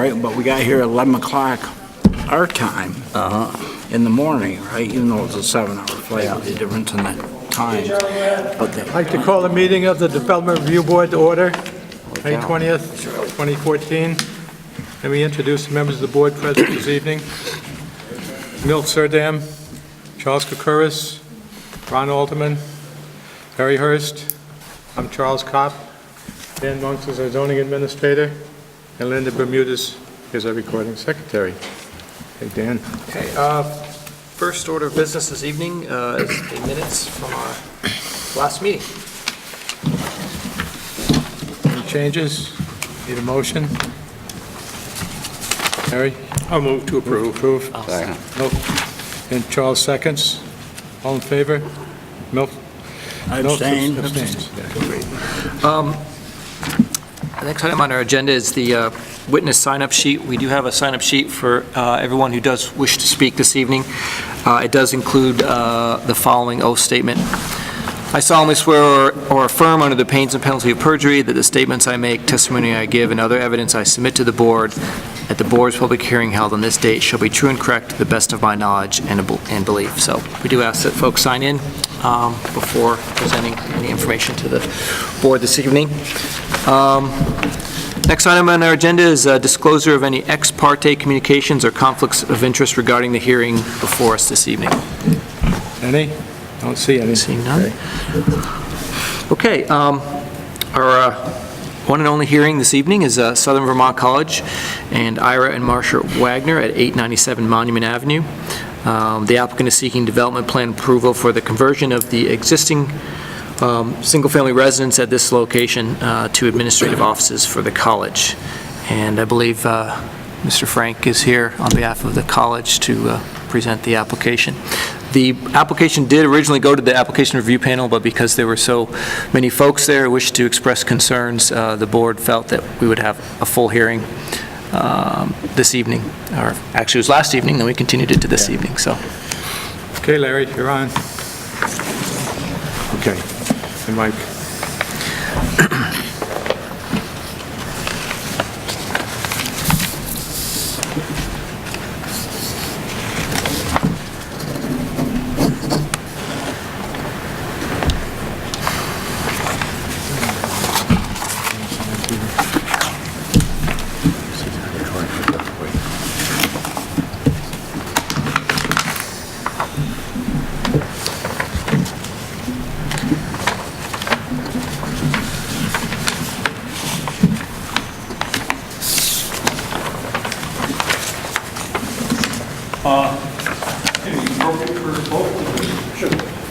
right? But we got here at 11 o'clock our time in the morning, right? Even though it's a 7-hour flight with the difference in the time. Okay. I'd like to call the meeting of the Development Review Board to order, May 20th, 2014. Let me introduce the members of the board present this evening. Milt Surdam, Charles Koukouris, Ron Alderman, Harry Hurst, I'm Charles Kopp, Dan Monks is our zoning administrator, and Linda Bermudez is our recording secretary. Hey, Dan. Okay, first order of business this evening is the minutes from our last meeting. Any changes? Need a motion? Harry? I'll move to approve. Nope. And Charles seconds. All in favor? Milt? I abstain. Abstains. The next item on our agenda is the witness sign-up sheet. We do have a sign-up sheet for everyone who does wish to speak this evening. It does include the following oath statement. I solemnly swear or affirm under the pains and penalty of perjury that the statements I make, testimony I give, and other evidence I submit to the board at the board's public hearing held on this date shall be true and correct to the best of my knowledge and belief. So we do ask that folks sign in before presenting any information to the board this evening. Next item on our agenda is disclosure of any ex parte communications or conflicts of interest regarding the hearing before us this evening. Any? Don't see any. Seeing none. Okay, our one and only hearing this evening is Southern Vermont College and Ira and Marsha Wagner at 897 Monument Avenue. The applicant is seeking development plan approval for the conversion of the existing single-family residence at this location to administrative offices for the college. And I believe Mr. Frank is here on behalf of the college to present the application. The application did originally go to the application review panel, but because there were so many folks there who wished to express concerns, the board felt that we would have a full hearing this evening, or actually it was last evening, then we continued it to this evening. So, Okay, Larry, you're on. Okay, and Mike.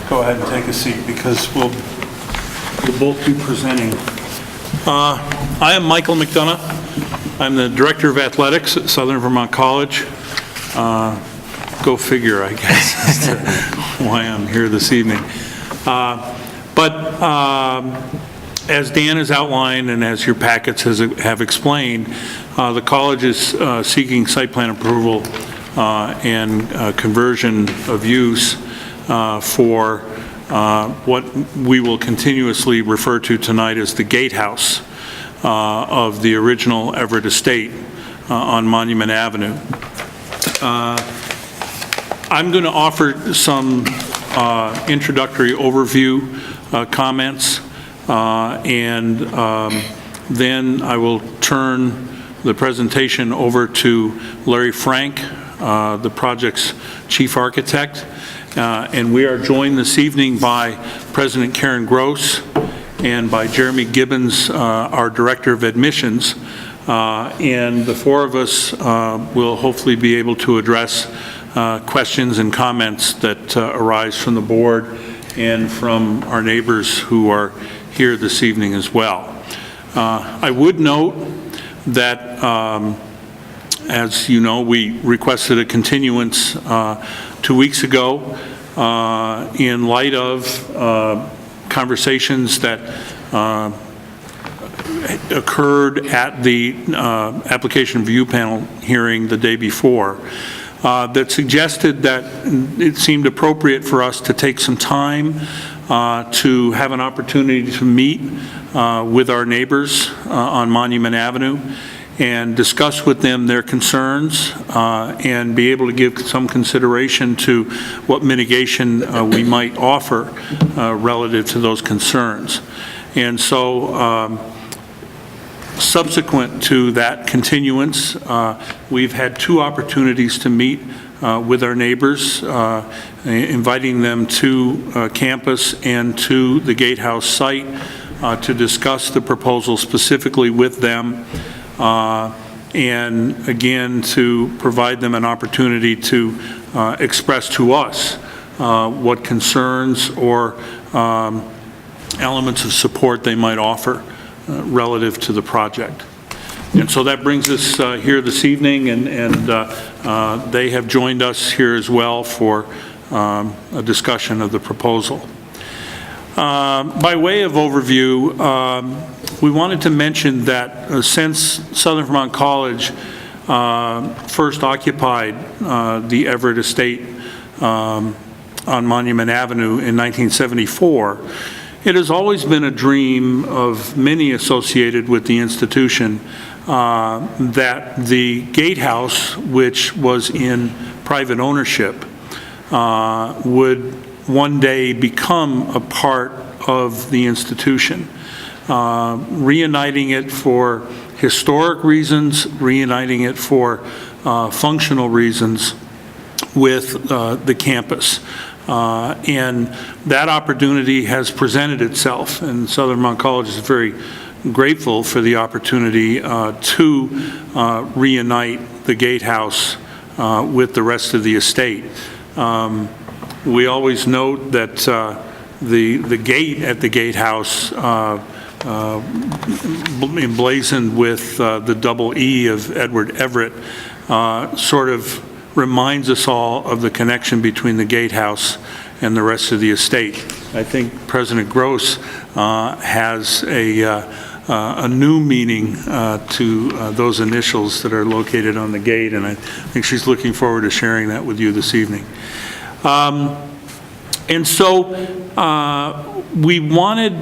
Go ahead and take a seat because we'll both be presenting. I am Michael McDonough. I'm the Director of Athletics at Southern Vermont College. Go figure, I guess, as to why I'm here this evening. As Dan has outlined and as your packets have explained, the college is seeking site plan approval and conversion of use for what we will continuously refer to tonight as the gatehouse of the original Everett Estate on Monument Avenue. I'm going to offer some introductory overview comments, and then I will turn the presentation over to Larry Frank, the project's chief architect, and we are joined this evening by President Karen Gross and by Jeremy Gibbons, our Director of Admissions, and the four of us will hopefully be able to address questions and comments that arise from the board and from our neighbors who are here this evening as well. I would note that as you know, we requested a continuance 2 weeks ago in light of conversations that occurred at the application review panel hearing the day before that suggested that it seemed appropriate for us to take some time to have an opportunity to meet with our neighbors on Monument Avenue and discuss with them their concerns and be able to give some consideration to what mitigation we might offer relative to those concerns. And so subsequent to that continuance, we've had 2 opportunities to meet with our neighbors, inviting them to campus and to the Gatehouse site to discuss the proposal specifically with them, and again to provide them an opportunity to express to us what concerns or elements of support they might offer relative to the project. And so that brings us here this evening, and they have joined us here as well for a discussion of the proposal. By way of overview, we wanted to mention that since Southern Vermont College first occupied the Everett Estate on Monument Avenue in 1974, it has always been a dream of many associated with the institution that the Gatehouse, which was in private ownership, would one day become a part of the institution, reuniting it for historic reasons, reuniting it for functional reasons with the campus. And that opportunity has presented itself, and Southern Vermont College is very grateful for the opportunity to reunite the Gatehouse with the rest of the estate. We always note that the gate at the Gatehouse, emblazoned with the double E of Edward Everett, sort of reminds us all of the connection between the Gatehouse and the rest of the estate. I think President Gross has a new meaning to those initials that are located on the gate, and I think she's looking forward to sharing that with you this evening. And so we wanted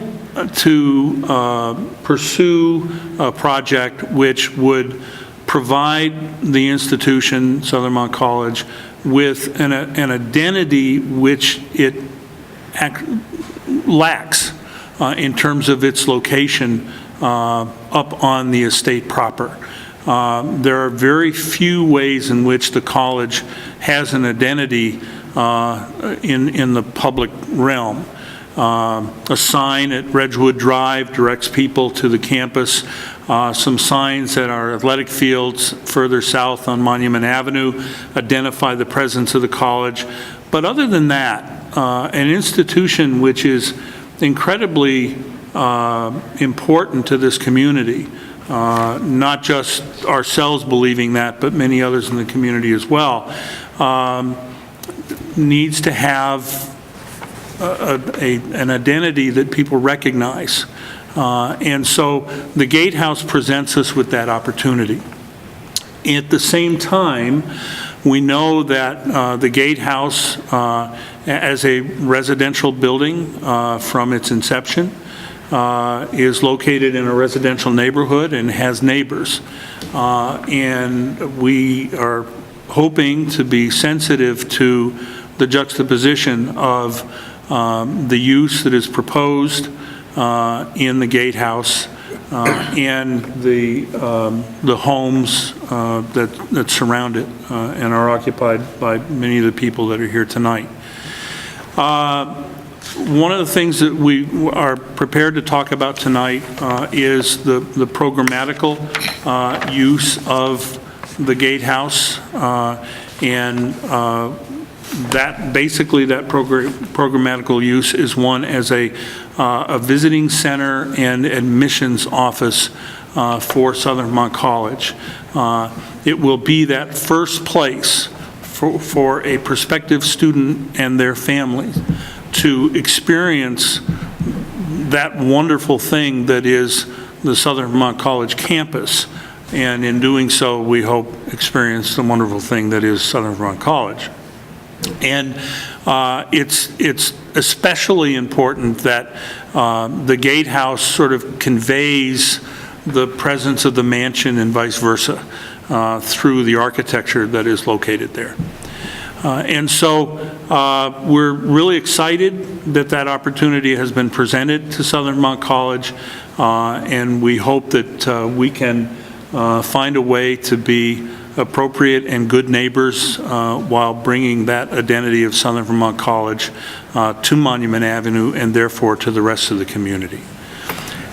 to pursue a project which would provide the institution, Southern Vermont College, with an identity which it lacks in terms of its location up on the estate proper. There are very few ways in which the college has an identity in the public realm. A sign at Redwood Drive directs people to the campus. Some signs at our athletic fields further south on Monument Avenue identify the presence of the college. But other than that, an institution which is incredibly important to this community, not just ourselves believing that, but many others in the community as well, needs to have an identity that people recognize. And so the Gatehouse presents us with that opportunity. At the same time, we know that the Gatehouse, as a residential building from its inception, is located in a residential neighborhood and has neighbors. And we are hoping to be sensitive to the juxtaposition of the use that is proposed in the Gatehouse and the homes that surround it and are occupied by many of the people that are here tonight. One of the things that we are prepared to talk about tonight is the programmatical use of the Gatehouse, and that basically that programmatical use is one as a visiting center and admissions office for Southern Vermont College. It will be that first place for a prospective student and their families to experience that wonderful thing that is the Southern Vermont College campus, and in doing so, we hope experience the wonderful thing that is Southern Vermont College. And it's especially important that the Gatehouse sort of conveys the presence of the mansion and vice versa through the architecture that is located there. And so we're really excited that that opportunity has been presented to Southern Vermont College, and we hope that we can find a way to be appropriate and good neighbors while bringing that identity of Southern Vermont College to Monument Avenue and therefore to the rest of the community.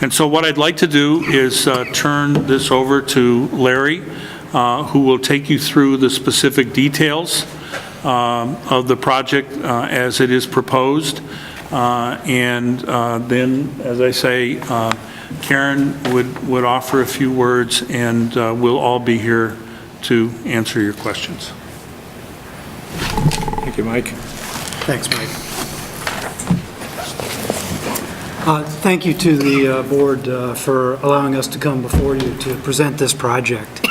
And so what I'd like to do is turn this over to Larry, who will take you through the specific details of the project as it is proposed. And then, as I say, Karen would offer a few words, and we'll all be here to answer your questions. Thank you, Mike. Thanks, Mike. Thank you to the board for allowing us to come before you to present this project.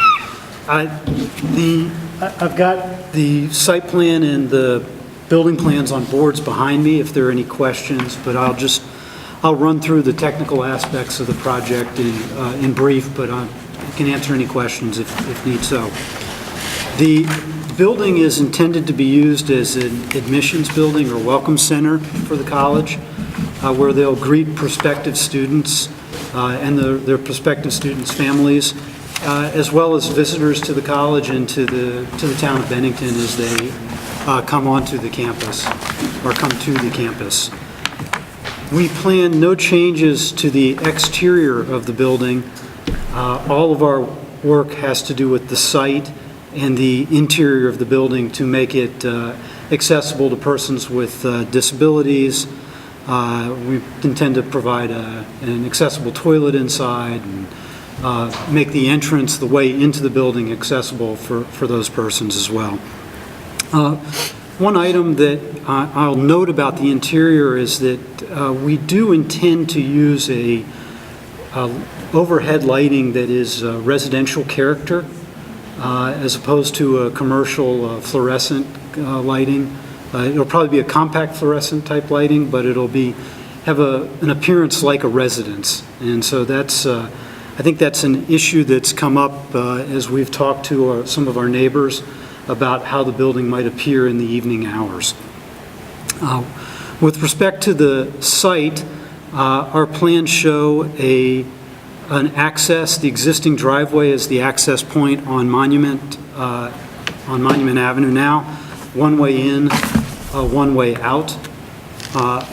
I've got the site plan and the building plans on boards behind me if there are any questions, but I'll run through the technical aspects of the project in brief, but I can answer any questions if need so. The building is intended to be used as an admissions building or welcome center for the college, where they'll greet prospective students and their prospective students' families, as well as visitors to the college and to the town of Bennington as they come onto the campus or come to the campus. We plan no changes to the exterior of the building. All of our work has to do with the site and the interior of the building to make it accessible to persons with disabilities. We intend to provide an accessible toilet inside and make the entrance, the way into the building, accessible for those persons as well. One item that I'll note about the interior is that we do intend to use a overhead lighting that is residential character as opposed to a commercial fluorescent lighting. It'll probably be a compact fluorescent type lighting, but it'll have an appearance like a residence. And so I think that's an issue that's come up as we've talked to some of our neighbors about how the building might appear in the evening hours. With respect to the site, our plans show an access. The existing driveway is the access point on Monument Avenue now. One way in, one way out.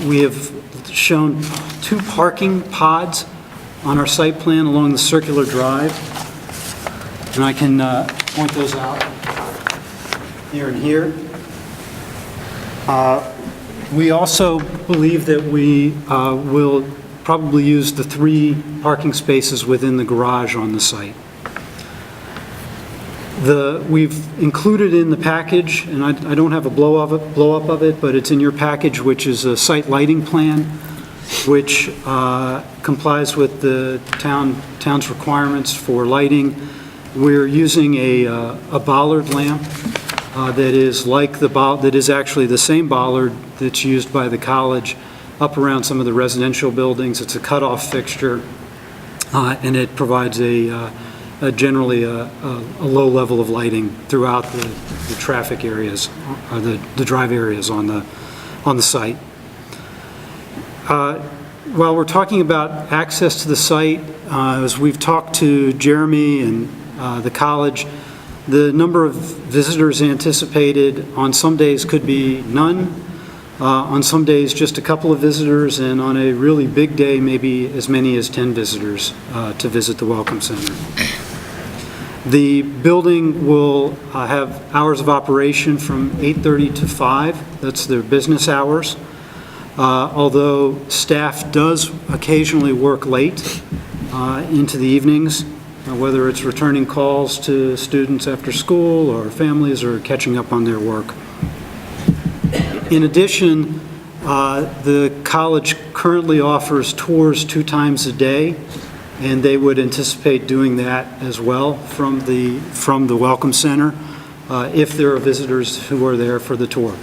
We have shown 2 parking pods on our site plan along the circular drive, and I can point those out here and here. We also believe that we will probably use the 3 parking spaces within the garage on the site. We've included in the package, and I don't have a blow-up of it, but it's in your package, which is a site lighting plan, which complies with the town's requirements for lighting. We're using a bollard lamp that is actually the same bollard that's used by the college up around some of the residential buildings. It's a cutoff fixture, and it provides generally a low level of lighting throughout the traffic areas, or the drive areas on the site. While we're talking about access to the site, as we've talked to Jeremy and the college, the number of visitors anticipated on some days could be none, on some days just a couple of visitors, and on a really big day, maybe as many as 10 visitors to visit the Welcome Center. The building will have hours of operation from 8:30 to 5. That's their business hours. Although staff does occasionally work late into the evenings, whether it's returning calls to students after school or families or catching up on their work. In addition, the college currently offers tours 2 times a day, and they would anticipate doing that as well from the Welcome Center if there are visitors who are there for the tour.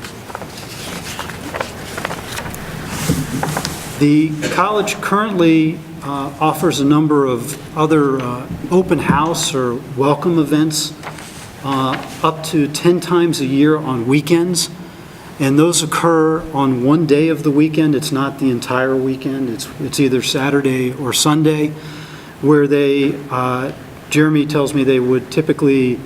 The college currently offers a number of other open house or welcome events up to 10 times a year on weekends. And those occur on one day of the weekend. It's not the entire weekend. It's either Saturday or Sunday, where they, Jeremy tells me they would typically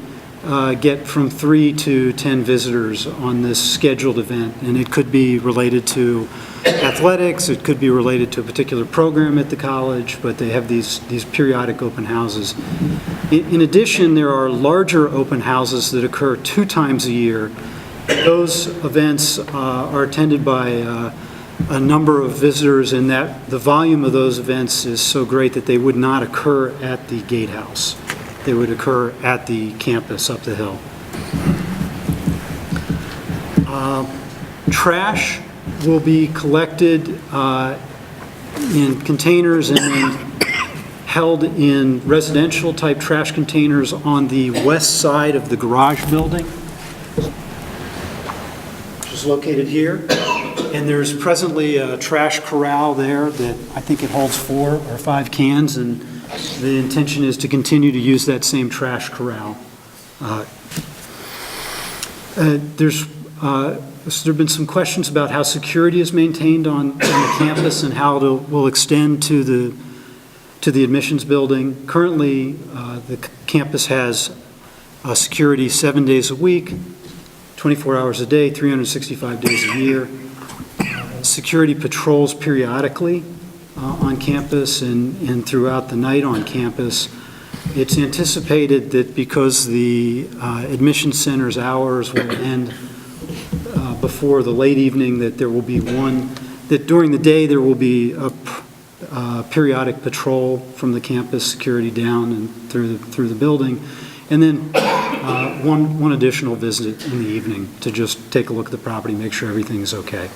get from 3 to 10 visitors on this scheduled event. And it could be related to athletics, it could be related to a particular program at the college, but they have these periodic open houses. In addition, there are larger open houses that occur 2 times a year. Those events are attended by a number of visitors, and that the volume of those events is so great that they would not occur at the gatehouse. They would occur at the campus up the hill. Trash will be collected in containers and then held in residential type trash containers on the west side of the garage building, which is located here. And there's presently a trash corral there that I think it holds 4 or 5 cans, and the intention is to continue to use that same trash corral. There have been some questions about how security is maintained on the campus and how it will extend to the admissions building. Currently, the campus has security 7 days a week, 24 hours a day, 365 days a year. Security patrols periodically on campus and throughout the night on campus. It's anticipated that because the admission center's hours will end before the late evening, that there will be that during the day there will be a periodic patrol from the campus security down and through the building, and then one additional visit in the evening to just take a look at the property, make sure everything's okay.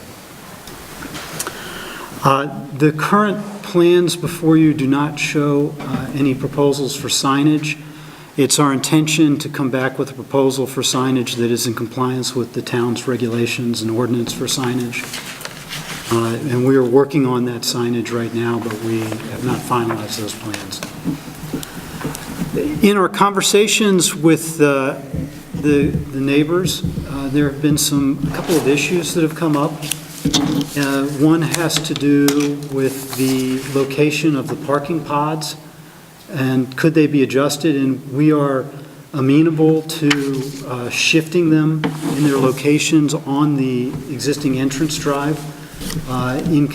The current plans before you do not show any proposals for signage. It's our intention to come back with a proposal for signage that is in compliance with the town's regulations and ordinance for signage. And we are working on that signage right now, but we have not finalized those plans. In our conversations with the neighbors, there have been a couple of issues that have come up. One has to do with the location of the parking pods, and could they be adjusted, and we are amenable to shifting them in their locations on the existing entrance drive in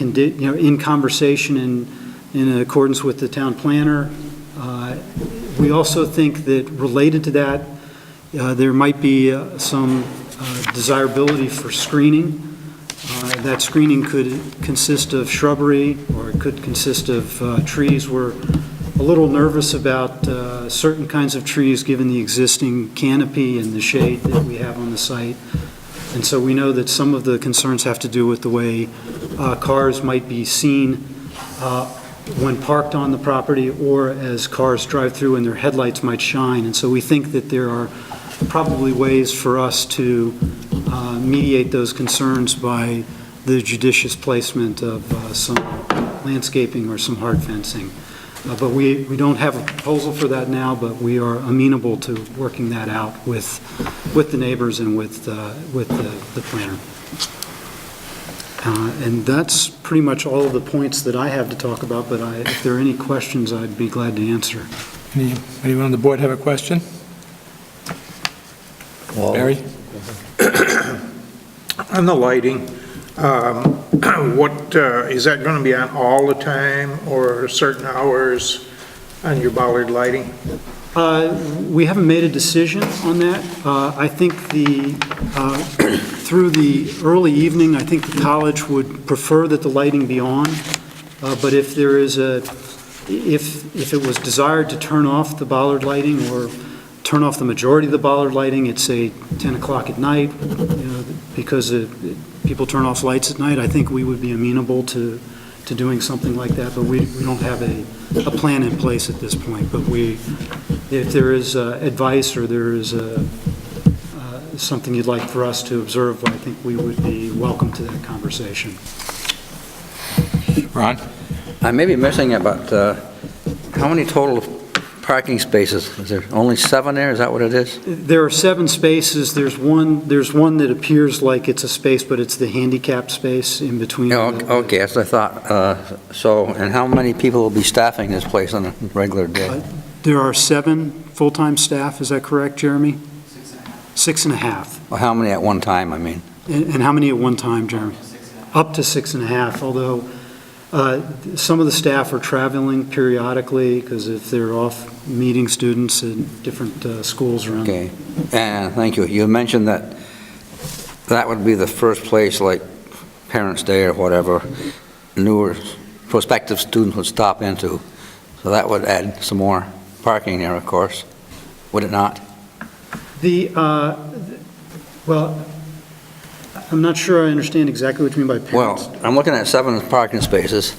conversation and in accordance with the town planner. We also think that related to that, there might be some desirability for screening. That screening could consist of shrubbery, or it could consist of trees. We're a little nervous about certain kinds of trees given the existing canopy and the shade that we have on the site. And so we know that some of the concerns have to do with the way cars might be seen when parked on the property, or as cars drive through and their headlights might shine. And so we think that there are probably ways for us to mediate those concerns by the judicious placement of some landscaping or some hard fencing. But we don't have a proposal for that now, but we are amenable to working that out with the neighbors and with the planner. And that's pretty much all of the points that I have to talk about, but if there are any questions, I'd be glad to answer. Anyone on the board have a question? Barry? On the lighting, is that going to be on all the time or certain hours on your bollard lighting? We haven't made a decision on that. I think through the early evening, I think the college would prefer that the lighting be on. But if there is if it was desired to turn off the bollard lighting or turn off the majority of the bollard lighting at, say, 10 o'clock at night, because people turn off lights at night, I think we would be amenable to doing something like that, but we don't have a plan in place at this point. But if there is advice or there is something you'd like for us to observe, I think we would be welcome to that conversation. Ron? I may be missing it, but how many total parking spaces? Is there only 7 there? Is that what it is? There are 7 spaces. There's one that appears like it's a space, but it's the handicap space in between. Yeah, okay, that's what I thought. So, and how many people will be staffing this place on a regular day? There are 7 full-time staff, is that correct, Jeremy? 6.5. Or how many at one time, I mean? And how many at one time, Jeremy? Up to 6.5, although some of the staff are traveling periodically because if they're off meeting students in different schools around. Okay, and thank you. You mentioned that that would be the first place, like Parents' Day or whatever, newer prospective students would stop into. So that would add some more parking there, of course, would it not? Well, I'm not sure I understand exactly what you mean by parents. Well, I'm looking at 7 parking spaces,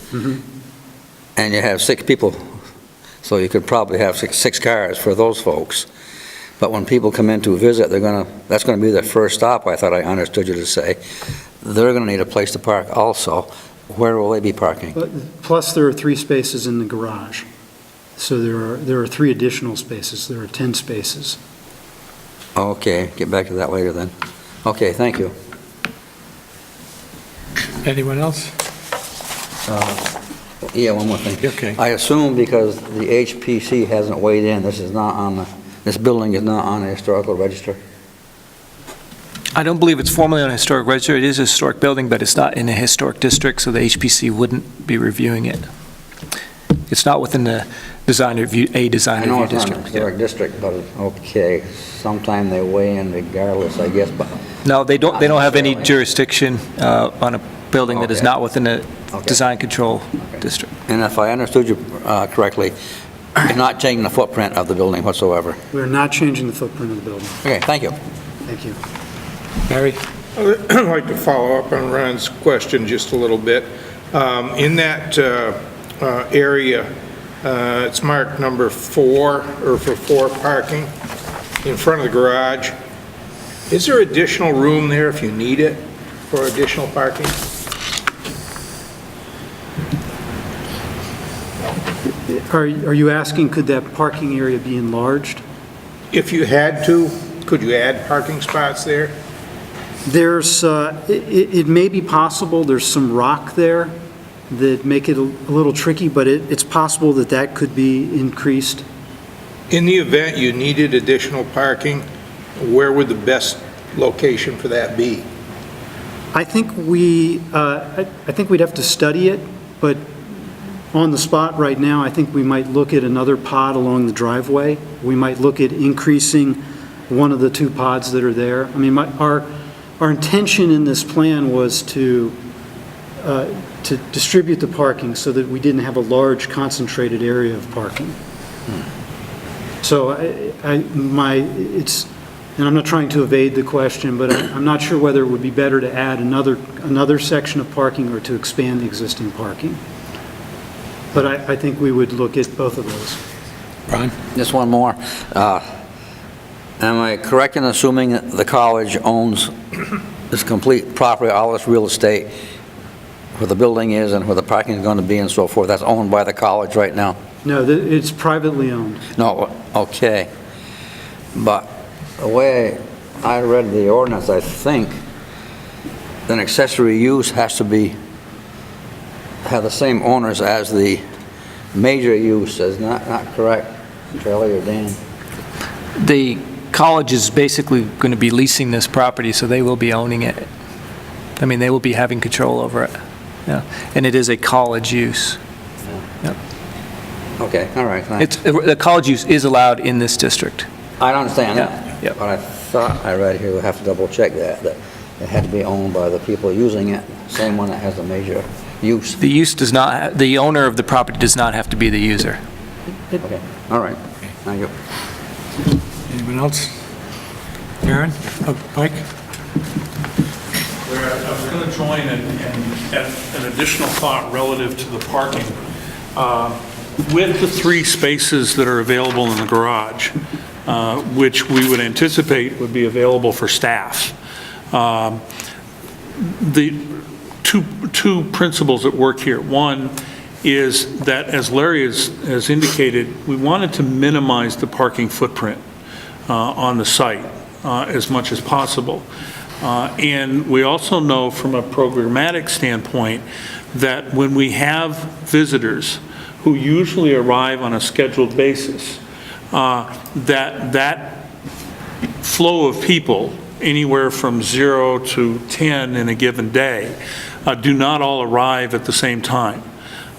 and you have 6 people, so you could probably have six cars for those folks. But when people come in to visit, that's gonna be their first stop, I thought I understood you to say. They're gonna need a place to park also. Where will they be parking? Plus, there are 3 spaces in the garage. So there are 3 additional spaces. There are 10 spaces. Okay, get back to that later then. Okay, thank you. Anyone else? Yeah, one more thing. Okay. I assume because the HPC hasn't weighed in, this building is not on the historical register? I don't believe it's formally on a historic register. It is a historic building, but it's not in a historic district, so the HPC wouldn't be reviewing it. It's not within the design review district. I know it's not a historic district, but okay, sometime they weigh in regardless, I guess, but... No, they don't have any jurisdiction on a building that is Okay. not within the Okay. design control district. And if I understood you correctly, you're not changing the footprint of the building whatsoever? We're not changing the footprint of the building. Okay, thank you. Thank you. Barry? I'd like to follow up on Ron's question just a little bit. In that area, it's marked number 4, or for 4 parking, in front of the garage. Is there additional room there if you need it for additional parking? Are you asking, could that parking area be enlarged? If you had to, could you add parking spots there? There's, it may be possible, there's some rock there that make it a little tricky, but it's possible that that could be increased. In the event you needed additional parking, where would the best location for that be? I think we'd have to study it, but on the spot right now, I think we might look at another pod along the driveway. We might look at increasing one of the 2 pods that are there. I mean, our intention in this plan was to distribute the parking so that we didn't have a large concentrated area of parking. So and I'm not trying to evade the question, but I'm not sure whether it would be better to add another section of parking or to expand the existing parking. But I think we would look at both of those. Ron? Just one more. Am I correct in assuming that the college owns this complete property, all this real estate, where the building is and where the parking is going to be and so forth? That's owned by the college right now? No, it's privately owned. No, okay. But the way I read the ordinance, I think an accessory use has to have the same owners as the major use, is not correct, Charlie or Dan? The college is basically going to be leasing this property, so they will be owning it. I mean, they will be having control over it. Yeah, and it is a college use. Yep. Okay, all right, thanks. The college use is allowed in this district. I don't understand Yeah, that. yep. But I thought I read here, we'll have to double check that it had to be owned by the people using it, same one that has the major use. The use does not, the owner of the property does not have to be the user. Okay, all right, thank you. Anyone else? Aaron? Mike? I was going to join and add an additional thought relative to the parking. With the 3 spaces that are available in the garage, which we would anticipate would be available for staff, the two principles at work here. One, is that, as Larry has indicated, we wanted to minimize the parking footprint on the site as much as possible. And we also know from a programmatic standpoint that when we have visitors who usually arrive on a scheduled basis, that flow of people, anywhere from 0 to 10 in a given day, do not all arrive at the same time.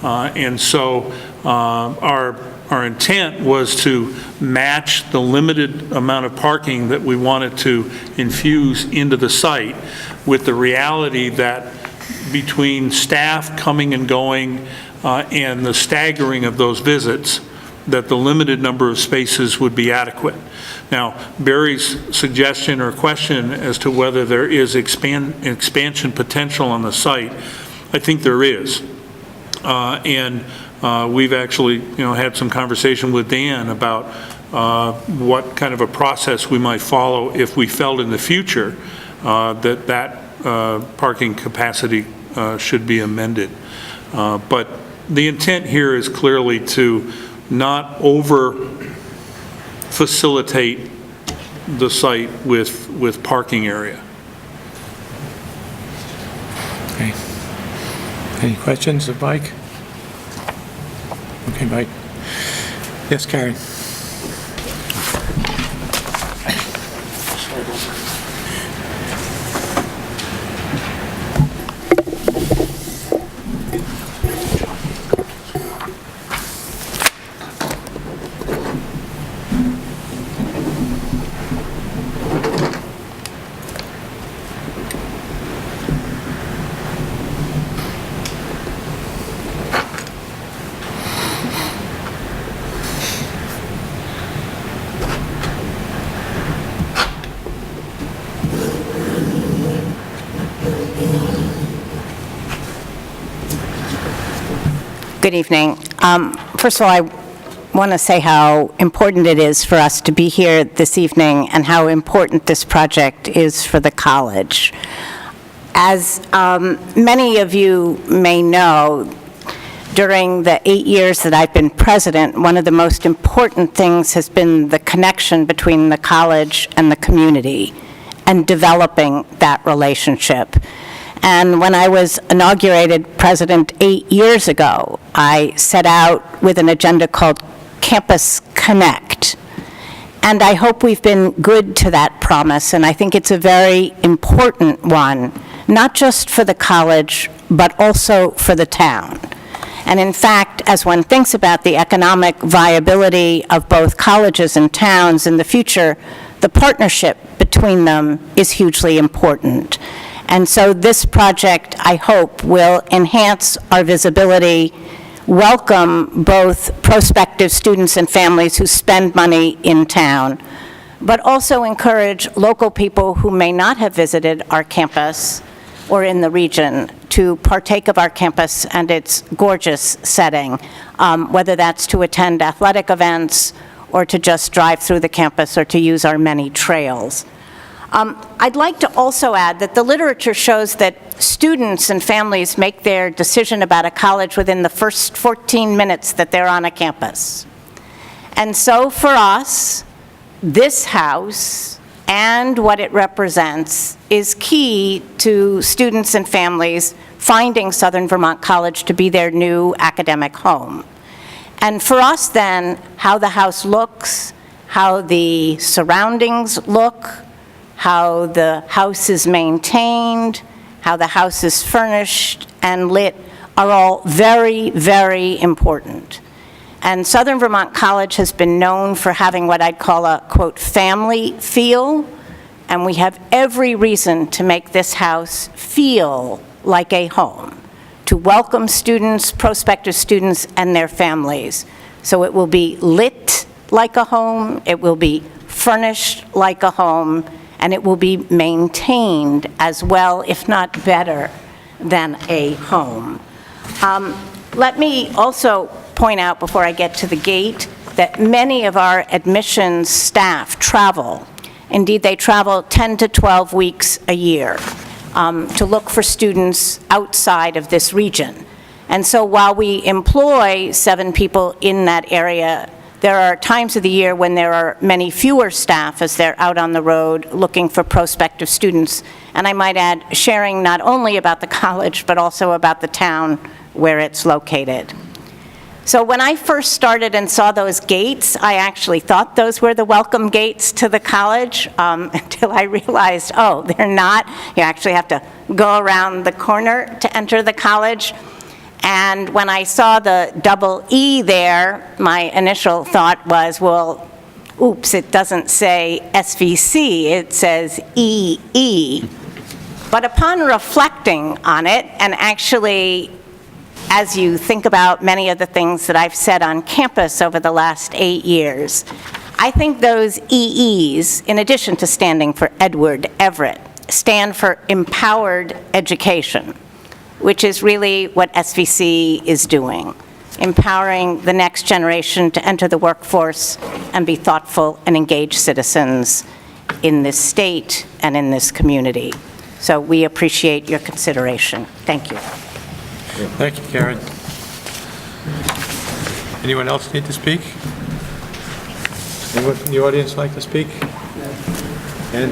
And so our intent was to match the limited amount of parking that we wanted to infuse into the site with the reality that between staff coming and going and the staggering of those visits, that the limited number of spaces would be adequate. Now, Barry's suggestion or question as to whether there is expansion potential on the site, I think there is. And we've actually, had some conversation with Dan about what kind of a process we might follow if we felt in the future that parking capacity should be amended. But the intent here is clearly to not over-facilitate the site with parking area. Okay. Any questions of Mike? Okay, Mike. Yes, Karen. Good evening. First of all, I want to say how important it is for us to be here this evening and how important this project is for the college. As many of you may know, during the 8 years that I've been president, one of the most important things has been the connection between the college and the community and developing that relationship. And when I was inaugurated president 8 years ago, I set out with an agenda called Campus Connect. And I hope we've been good to that promise, and I think it's a very important one, not just for the college, but also for the town. And in fact, as one thinks about the economic viability of both colleges and towns in the future, the partnership between them is hugely important. And so this project, I hope, will enhance our visibility, welcome both prospective students and families who spend money in town, but also encourage local people who may not have visited our campus or in the region to partake of our campus and its gorgeous setting, whether that's to attend athletic events or to just drive through the campus or to use our many trails. I'd like to also add that the literature shows that students and families make their decision about a college within the first 14 minutes that they're on a campus. And so for us, this house and what it represents is key to students and families finding Southern Vermont College to be their new academic home. And for us then, how the house looks, how the surroundings look, how the house is maintained, how the house is furnished and lit are all very, very important. And Southern Vermont College has been known for having what I'd call a, quote, family feel, and we have every reason to make this house feel like a home, to welcome students, prospective students, and their families. So it will be lit like a home, it will be furnished like a home, and it will be maintained as well, if not better, than a home. Let me also point out before I get to the gate that many of our admissions staff travel. Indeed, they travel 10 to 12 weeks a year to look for students outside of this region. And so while we employ 7 people in that area, there are times of the year when there are many fewer staff as they're out on the road looking for prospective students. And I might add, sharing not only about the college, but also about the town where it's located. So when I first started and saw those gates, I actually thought those were the welcome gates to the college, until I realized, oh, they're not. You actually have to go around the corner to enter the college. And when I saw the double E there, my initial thought was, well, oops, it doesn't say SVC, it says EE. But upon reflecting on it, and actually, as you think about many of the things that I've said on campus over the last 8 years, I think those EEs, in addition to standing for Edward Everett, stand for Empowered Education, which is really what SVC is doing, empowering the next generation to enter the workforce and be thoughtful and engaged citizens in this state and in this community. So we appreciate your consideration. Thank you. Thank you, Karen. Anyone else need to speak? Anyone from the audience like to speak? And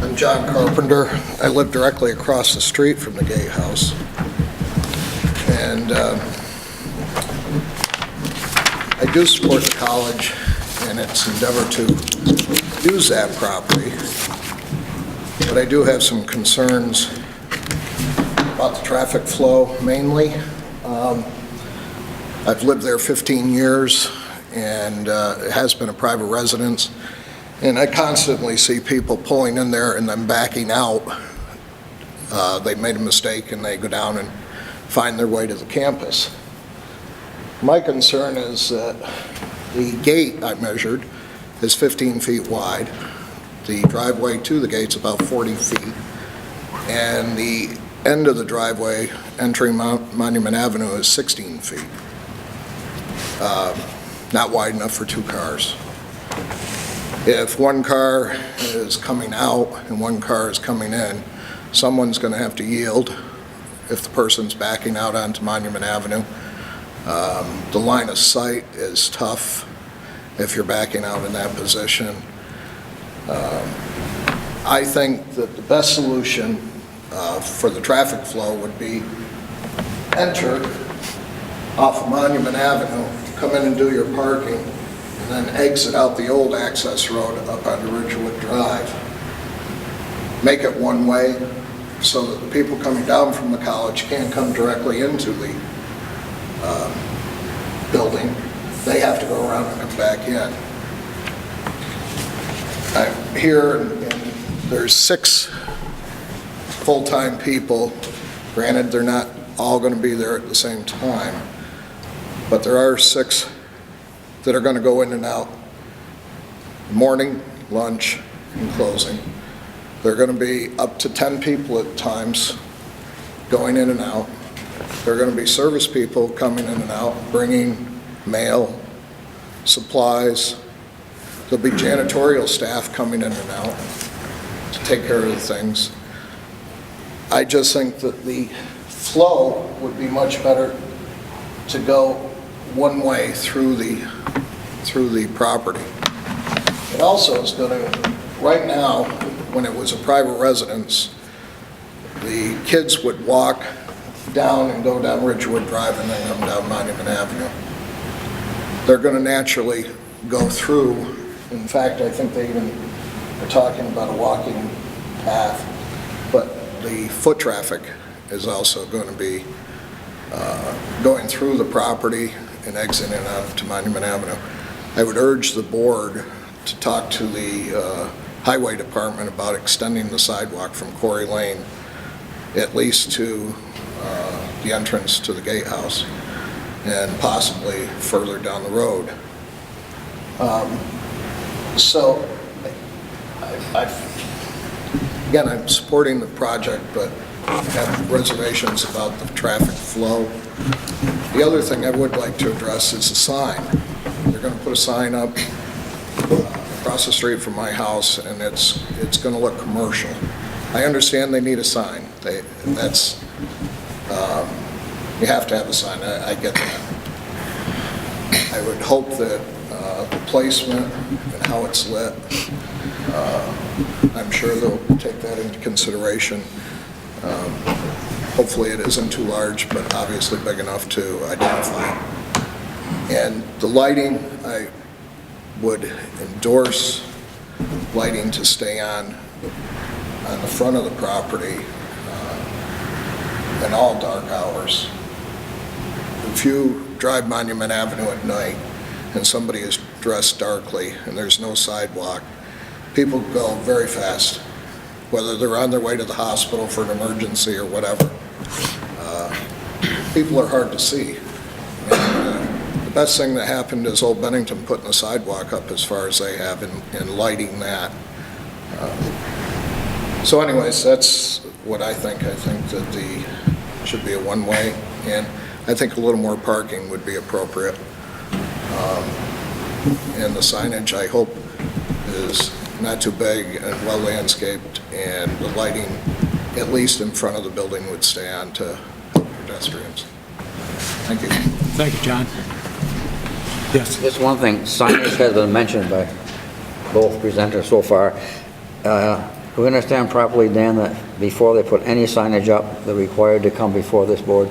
I'm John Carpenter. I live directly across the street from the gatehouse. And I do support the college in its endeavor to use that property, but I do have some concerns about the traffic flow mainly. I've lived there 15 years, and it has been a private residence. And I constantly see people pulling in there and then backing out. They made a mistake and they go down and find their way to the campus. My concern is that the gate I measured is 15 feet wide. The driveway to the gate's about 40 feet. And the end of the driveway entering Monument Avenue is 16 feet. Not wide enough for 2 cars. If one car is coming out and one car is coming in, someone's going to have to yield if the person's backing out onto Monument Avenue. The line of sight is tough if you're backing out in that position. I think that the best solution for the traffic flow would be enter off of Monument Avenue, come in and do your parking, and then exit out the old access road up onto Ridgewood Drive. Make it one way so that the people coming down from the college can't come directly into the building. They have to go around and come back in. I'm here, and there's 6 full-time people. Granted, they're not all going to be there at the same time, but there are 6 that are going to go in and out morning, lunch, and closing. There are going to be up to 10 people at times going in and out. There are going to be service people coming in and out, bringing mail, supplies. There'll be janitorial staff coming in and out to take care of the things. I just think that the flow would be much better to go one way through the property. It also is going to, right now, when it was a private residence, the kids would walk down and go down Ridgewood Drive and then come down Monument Avenue. They're going to naturally go through. In fact, I think they even are talking about a walking path, but the foot traffic is also going to be going through the property and exiting onto Monument Avenue. I would urge the board to talk to the Highway Department about extending the sidewalk from Quarry Lane at least to the entrance to the gatehouse and possibly further down the road. So I Again, I'm supporting the project, but I have reservations about the traffic flow. The other thing I would like to address is the sign. They're going to put a sign up across the street from my house, and it's going to look commercial. I understand they need a sign. You have to have a sign. I get that. I would hope that the placement and how it's lit, I'm sure they'll take that into consideration. Hopefully it isn't too large, but obviously big enough to identify. And the lighting, I would endorse lighting to stay on the front of the property in all dark hours. If you drive Monument Avenue at night and somebody is dressed darkly and there's no sidewalk, people go very fast, whether they're on their way to the hospital for an emergency or whatever. People are hard to see. And, the best thing that happened is Old Bennington putting the sidewalk up as far as they have and lighting that. So anyways, that's what I think. I think that should be a one-way, and I think a little more parking would be appropriate. And the signage, I hope, is not too big and well landscaped, and the lighting, at least in front of the building, would stay on to help pedestrians. Thank you. Thank you, John. Yes. Just one thing, signage has been mentioned by both presenters so far. Do we understand properly, Dan, that before they put any signage up, they're required to come before this board?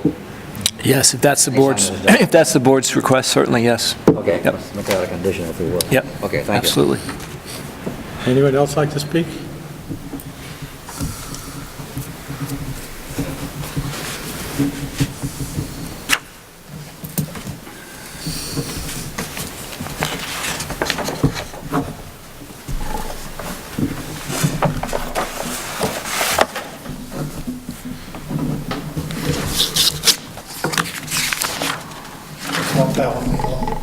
Yes, if that's the Any board's, signage up? if that's the board's request, certainly, yes. Okay, Yep. let's make that a condition if we will. Yep. Okay, thank you. Absolutely. Anyone else like to speak?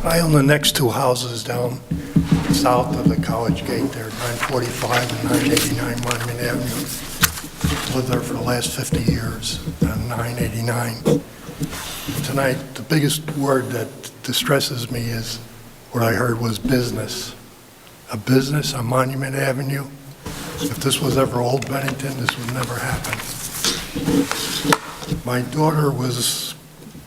I own the next two houses down south of the College Gate there, 945 and 989 Monument Avenue. Lived there for the last 50 years on 989. Tonight, the biggest word that distresses me is what I heard was business. A business on Monument Avenue. If this was ever Old Bennington, this would never happen. My daughter was,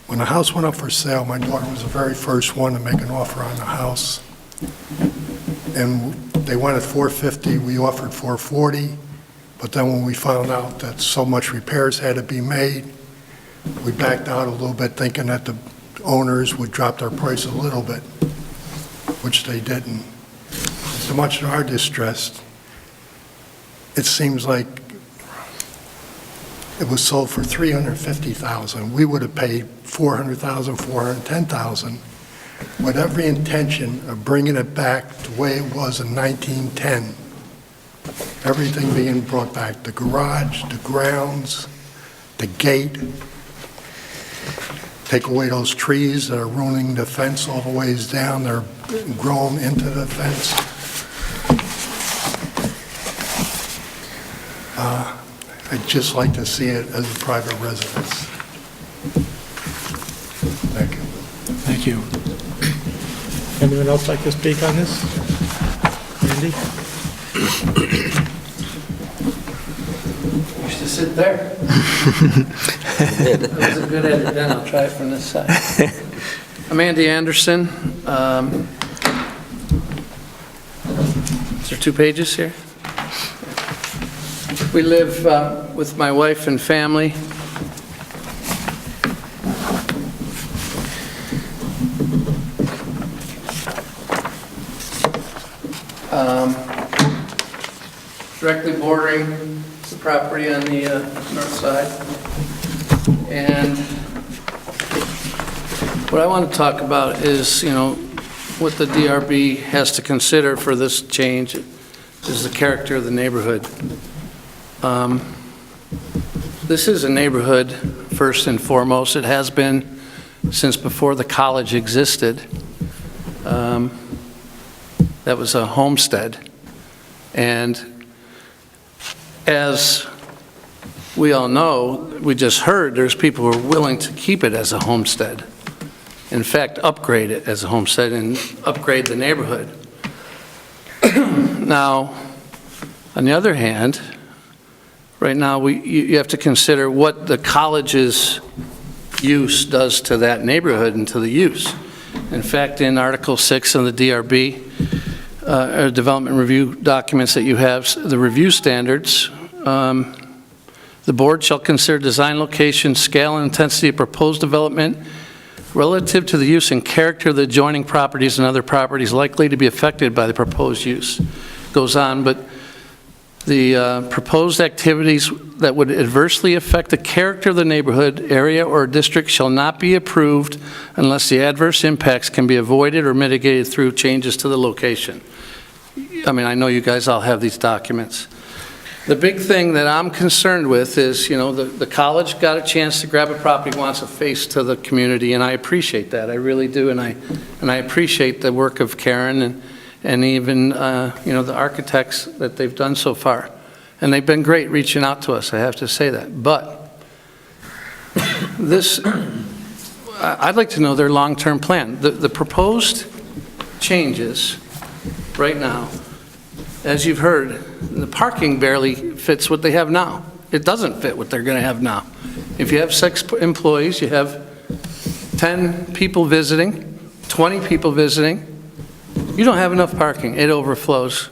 when the house went up for sale, my daughter was the very first one to make an offer on the house. And they went at $450, we offered $440, but then when we found out that so much repairs had to be made, we backed out a little bit thinking that the owners would drop their price a little bit, which they didn't. So much to our distress, it seems like it was sold for $350,000. We would have paid $400,000, $410,000, with every intention of bringing it back the way it was in 1910. Everything being brought back, the garage, the grounds, the gate. Take away those trees that are ruining the fence all the ways down. They're grown into the fence. I'd just like to see it as a private residence. Thank you. Thank you. Anyone else like to speak on this? Andy? Used to sit there. That was a good edit, then I'll try it from this side. I'm Andy Anderson. Is there 2 pages here? We live with my wife and family. Directly bordering the property on the north side. And what I want to talk about is, what the DRB has to consider for this change is the character of the neighborhood. This is a neighborhood, first and foremost. It has been since before the college existed. That was a homestead. And as we all know, we just heard, there's people who are willing to keep it as a homestead. In fact, upgrade it as a homestead and upgrade the neighborhood. Now, on the other hand, right now, you have to consider what the college's use does to that neighborhood and to the use. In fact, in Article 6 of the DRB, or Development Review documents that you have, the review standards, the board shall consider design, location, scale, and intensity of proposed development relative to the use and character of the adjoining properties and other properties likely to be affected by the proposed use. Goes on, but the proposed activities that would adversely affect the character of the neighborhood, area, or district shall not be approved unless the adverse impacts can be avoided or mitigated through changes to the location. I mean, I know you guys all have these documents. The big thing that I'm concerned with is, you know, the college got a chance to grab a property, wants a face to the community, and I appreciate that. I really do, and I appreciate the work of Karen and even, you know, the architects that they've done so far. And they've been great reaching out to us, I have to say that. But this, I'd like to know their long-term plan. The proposed changes right now, as you've heard, the parking barely fits what they have now. It doesn't fit what they're going to have now. If you have 6 employees, you have 10 people visiting, 20 people visiting, you don't have enough parking. It overflows.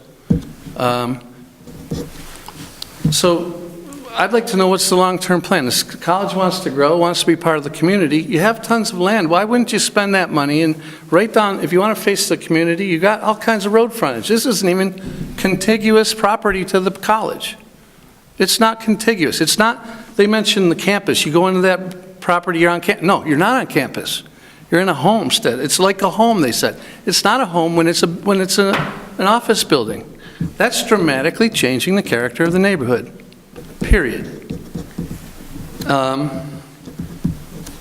So I'd like to know what's the long-term plan. This college wants to grow, wants to be part of the community. You have tons of land. Why wouldn't you spend that money and write down, if you want to face the community, you got all kinds of road frontage. This isn't even contiguous property to the college. It's not contiguous. It's not, they mentioned the campus. You go into that property, you're on campus. No, you're not on campus. You're in a homestead. It's like a home, they said. It's not a home when it's an office building. That's dramatically changing the character of the neighborhood, period.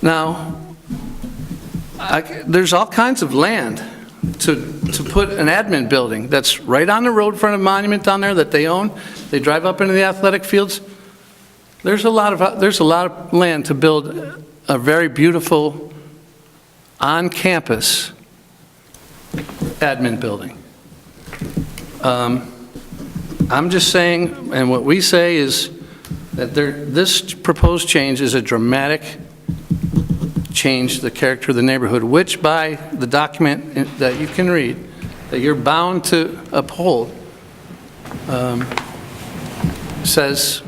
Now, there's all kinds of land to put an admin building that's right on the road front of Monument down there that they own. They drive up into the athletic fields. There's a lot of land to build a very beautiful on-campus admin building. I'm just saying, and what we say is that this proposed change is a dramatic change to the character of the neighborhood, which by the document that you can read, that you're bound to uphold, says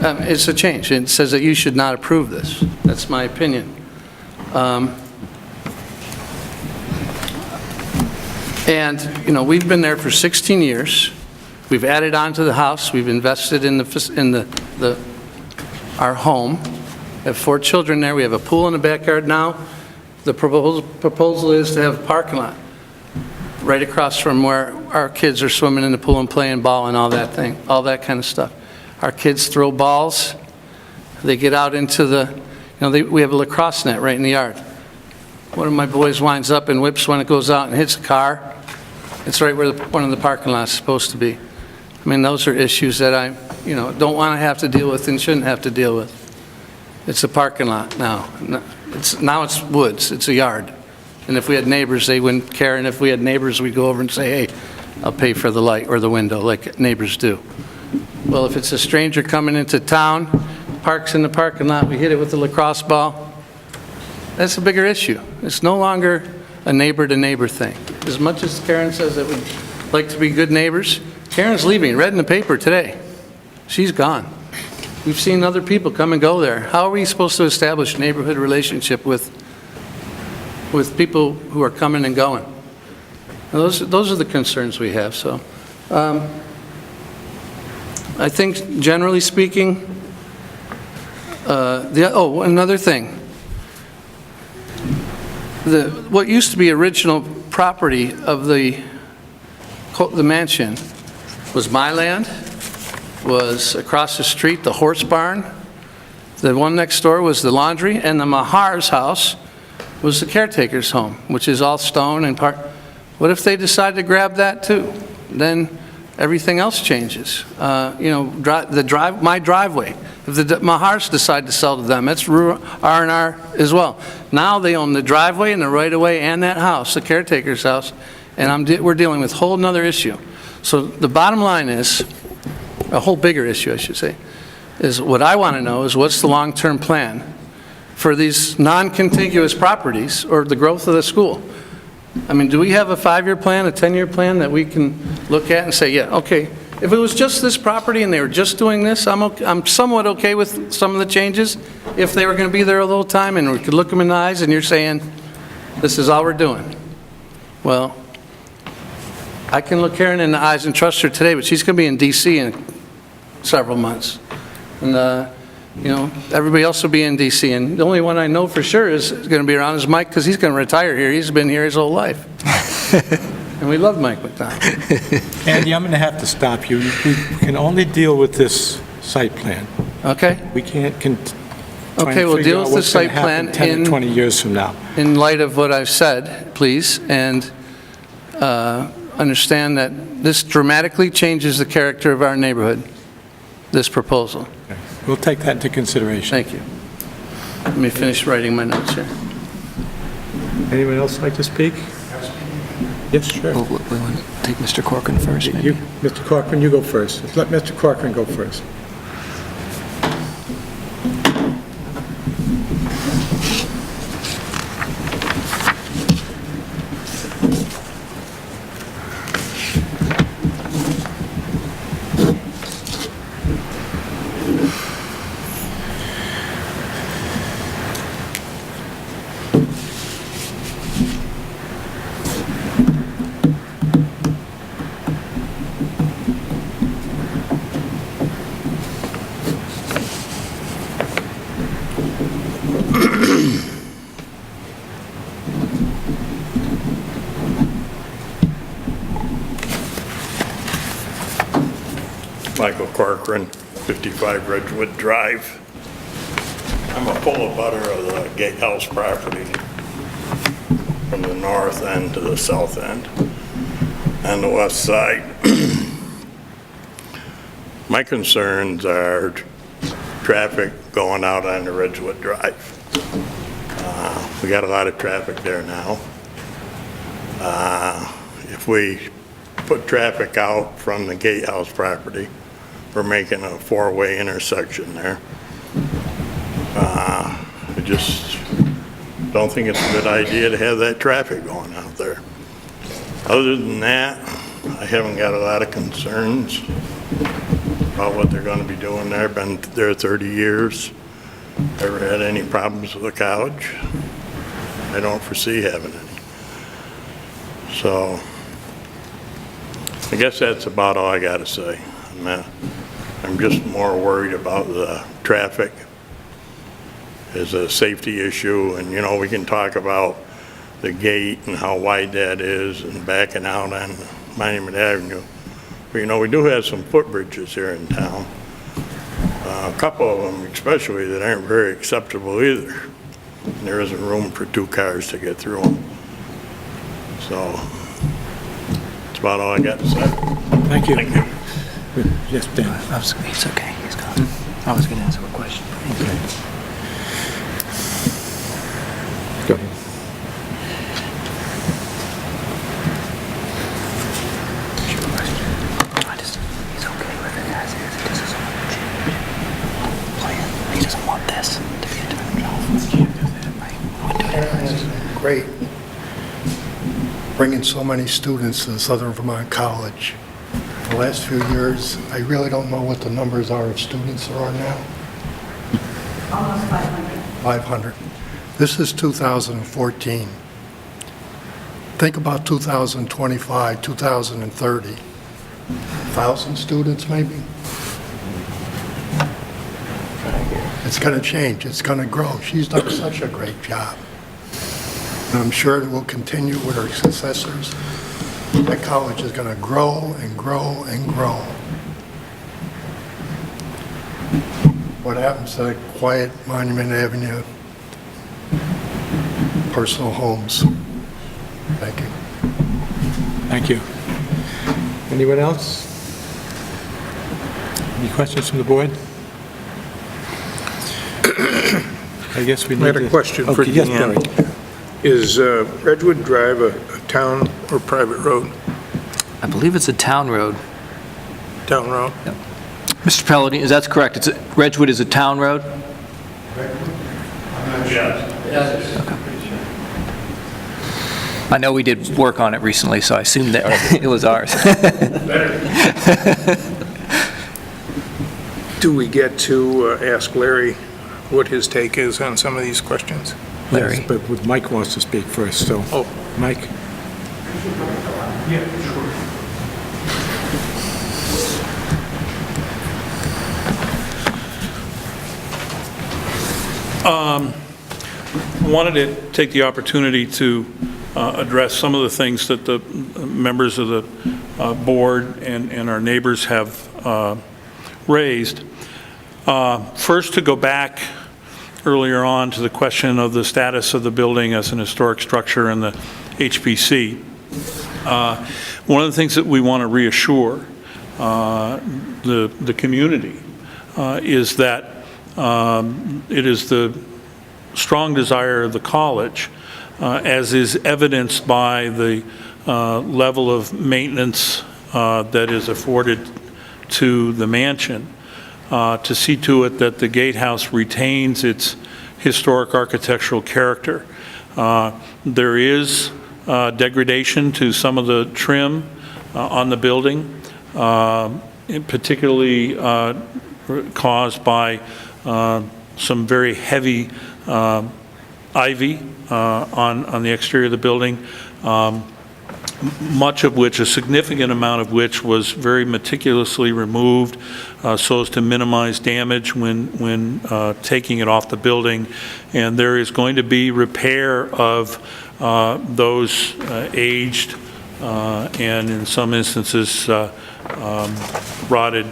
it's a change. It says that you should not approve this. That's my opinion. And, you know, we've been there for 16 years. We've added on to the house. We've invested in our home. We have 4 children there. We have a pool in the backyard now. The proposal is to have a parking lot right across from where our kids are swimming in the pool and playing ball and all that kind of stuff. Our kids throw balls. They get out into we have a lacrosse net right in the yard. One of my boys winds up and whips when it goes out and hits a car. It's right where one of the parking lots is supposed to be. I mean, those are issues that I, don't want to have to deal with and shouldn't have to deal with. It's a parking lot now. Now it's woods. It's a yard. And if we had neighbors, they wouldn't care. And if we had neighbors, we'd go over and say, hey, I'll pay for the light or the window like neighbors do. Well, if it's a stranger coming into town, parks in the parking lot, we hit it with a lacrosse ball, that's a bigger issue. It's no longer a neighbor-to-neighbor thing. As much as Karen says that we'd like to be good neighbors, Karen's leaving. Read in the paper today. She's gone. We've seen other people come and go there. How are we supposed to establish a neighborhood relationship with people who are coming and going? And those are the concerns we have. So I think generally speaking, another thing. What used to be original property of the mansion was my land, was across the street the horse barn, the one next door was the laundry, and the Mahar's house was the caretaker's home, which is all stone and part. What if they decide to grab that too? Then everything else changes. My driveway, if the Mahars decide to sell to them, it's R&R as well. Now they own the driveway and the right-of-way and that house, the caretaker's house, and we're dealing with a whole nother issue. So the bottom line is, a whole bigger issue, I should say, is what I want to know is what's the long-term plan for these non-contiguous properties or the growth of the school? I mean, do we have a 5-year plan, a 10-year plan that we can look at and say, yeah, okay, if it was just this property and they were just doing this, I'm somewhat okay with some of the changes. If they were going to be there a little time and we could look them in the eyes and you're saying, this is all we're doing. Well, I can look Karen in the eyes and trust her today, but she's going to be in D.C. in several months. And, everybody else will be in D.C. And the only one I know for sure is going to be around is Mike, because he's going to retire here. He's been here his whole life. And we love Mike McDonald. Andy, I'm going to have to stop you. We can only deal with this site plan. Okay? We can't Okay, we'll deal with the site plan 10 or 20 years from now. in light of what I've said, please, and understand that this dramatically changes the character of our neighborhood, this proposal. Okay. We'll take that into consideration. Thank you. Let me finish writing my notes here. Anyone else like to speak? Yes, sure. We want to take Mr. Corcoran first, maybe? Mr. Corcoran, you go first. Let Mr. Corcoran go first. Michael Corcoran, 55 Ridgewood Drive. I'm a full abutter of the Gatehouse property from the north end to the south end and the west side. My concerns are traffic going out on the Ridgewood Drive. We got a lot of traffic there now. If we put traffic out from the Gatehouse property, we're making a 4-way intersection there. I just don't think it's a good idea to have that traffic going out there. Other than that, I haven't got a lot of concerns about what they're going to be doing there. Been there 30 years. Never had any problems with the college. I don't foresee having any. So I guess that's about all I got to say. I'm just more worried about the traffic as a safety issue, and we can talk about the gate and how wide that is and backing out on Monument Avenue. But we do have some footbridges here in town. A couple of them especially that aren't very acceptable either. And there isn't room for 2 cars to get through them. So that's about all I got to say. Thank you. Thank you. Yes, Dan. It's okay, he's gone. I was going to ask him a question. Okay. Go ahead. He's okay with it as is. He doesn't want to change plan. He doesn't want this to be a different job. Right? It's great bringing so many students to Southern Vermont College. The last few years, I really don't know what the numbers are of students there are now. Almost 500. 500. This is 2014. Think about 2025, 2030. 1,000 students maybe? It's going to change. It's going to grow. She's done such a great job. And I'm sure it will continue with her successors. That college is going to grow and grow and grow. What happens to quiet Monument Avenue? Personal homes. Thank you. Thank you. Anyone else? Any questions from the board? I guess we I need had to... a question for Okay, yes, Dan. Barry. Is Redwood Drive a town or private road? I believe it's a town road. Town road? Mr. Palladino, is that correct? Redwood is a town road? I know we did work on it recently, so I assumed that it was ours. Do we get to ask Larry what his take is on some of these questions? Larry. Yes, but Mike wants to speak first, so... Oh. Mike? Wanted to take the opportunity to address some of the things that the members of the board and our neighbors have raised. First, to go back earlier on to the question of the status of the building as an historic structure in the HPC. One of the things that we want to reassure the community is that it is the strong desire of the college, as is evidenced by the level of maintenance that is afforded to the mansion, to see to it that the gatehouse retains its historic architectural character. There is degradation to some of the trim on the building, particularly caused by some very heavy ivy on the exterior of the building, much of which, a significant amount of which, was very meticulously removed so as to minimize damage when taking it off the building. And there is going to be repair of those aged and, in some instances, rotted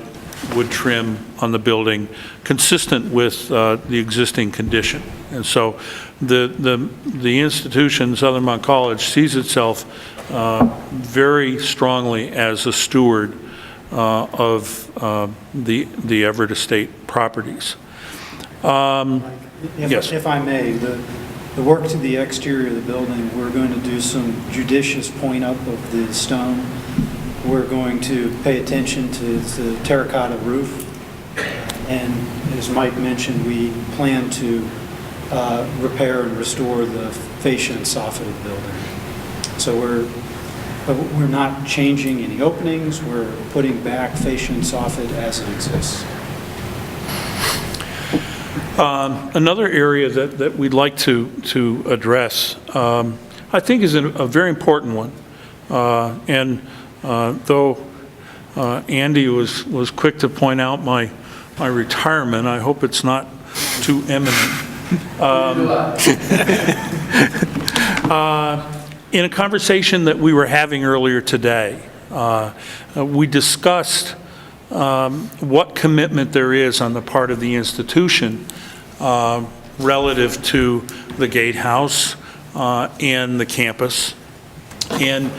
wood trim on the building, consistent with the existing condition. And so the institution, Southern Vermont College, sees itself very strongly as a steward of the Everett Estate properties. Yes. If I may, the work to the exterior of the building, we're going to do some judicious point up of the stone. We're going to pay attention to the terracotta roof. And as Mike mentioned, we plan to repair and restore the fascia and soffit of the building. So we're not changing any openings. We're putting back fascia and soffit as it exists. Another area that we'd like to address, I think, is a very important one. Though Andy was quick to point out my retirement, I hope it's not too imminent. In a conversation that we were having earlier today, we discussed what commitment there is on the part of the institution relative to the gatehouse and the campus. And